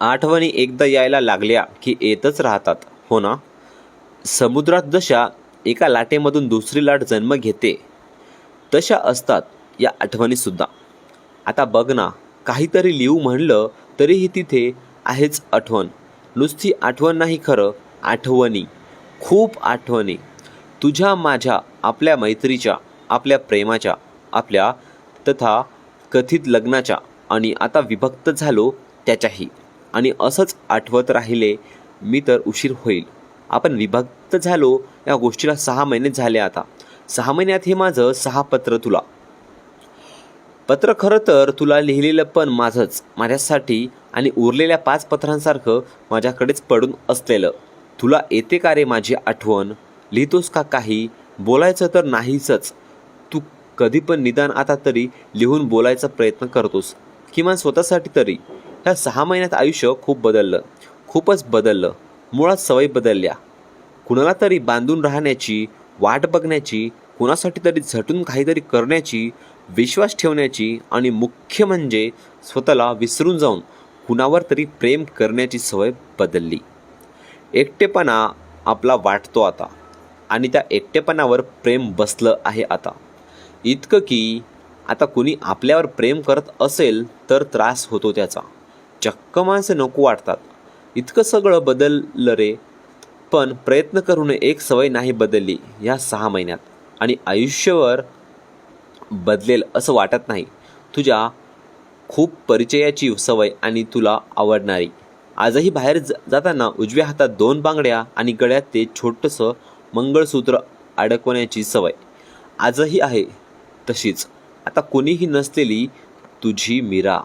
आठवणी एकदा यायला लागल्या की येतच राहतात, हो ना? समुद्रात जशा एका लाटेमधून दुसरी लाट जन्म घेते, तशा असतात या आठवणीसुद्धा. आता बघ ना, काहीतरी लिहू म्हणलं तरीही तिथे आहेच आठवण. नुसती आठवण नाही खरं, आठवणी, खूप आठवणी. तुझ्या, माझ्या, आपल्या मैत्रीच्या, आपल्या प्रेमाच्या, आपल्या तथा कथित लग्नाच्या आणि आता विभक्त झालो त्याच्याही. आणि असंच आठवत राहिले मी तर उशीर होईल. आपण विभक्त झालो या गोष्टीला 6 महिने झाले आता. 6 महिन्यात हे माझं 6 पत्र तुला. पत्र खरं तर तुला लिहिलेलं पण माझंच, माझ्यासाठी, आणि उरलेल्या 5 पत्रांसारखं माझ्याकडेच पडून असलेलं. तुला येते का रे माझी आठवण? लिहितोस का काही? बोलायचं तर नाहीसच. तू कधी पण निदान आता तरी लिहून बोलायचा प्रयत्न करतोस, किमान स्वतःसाठी तरी. ह्या 6 महिन्यात आयुष्य खूप बदललं, खूपच बदललं. मुळात सवयी बदलल्या. कुणाला तरी बांधून राहण्याची, वाट बघण्याची, कुणासाठी तरी झटून काहीतरी करण्याची, विश्वास ठेवण्याची, आणि मुख्य म्हणजे स्वतःला विसरून जाऊन कुणावर तरी प्रेम करण्याची सवय बदलली. एकटेपणा आपला वाटतो आता, आणि त्या एकटेपणावर प्रेम बसलं आहे आता. इतकं की आता कुणी आपल्यावर प्रेम करत असेल तर त्रास होतो त्याचा. चक्क माणसं नको वाटतात. इतकं सगळं बदललं रे. पण प्रयत्न करून एक सवय नाही बदलली या 6 महिन्यात. आणि आयुष्यभर बदलेल असं वाटत नाही. तुझ्या खूप परिचयाची सवय आणि तुला आवडणारी. आजही बाहेर जाताना उजव्या हातात 2 बांगड्या आणि गळ्यात ते छोटंसं मंगळसूत्र अडकवण्याची सवय आजही आहे तशीच. आता कोणीही नसलेली तुझी मीरा.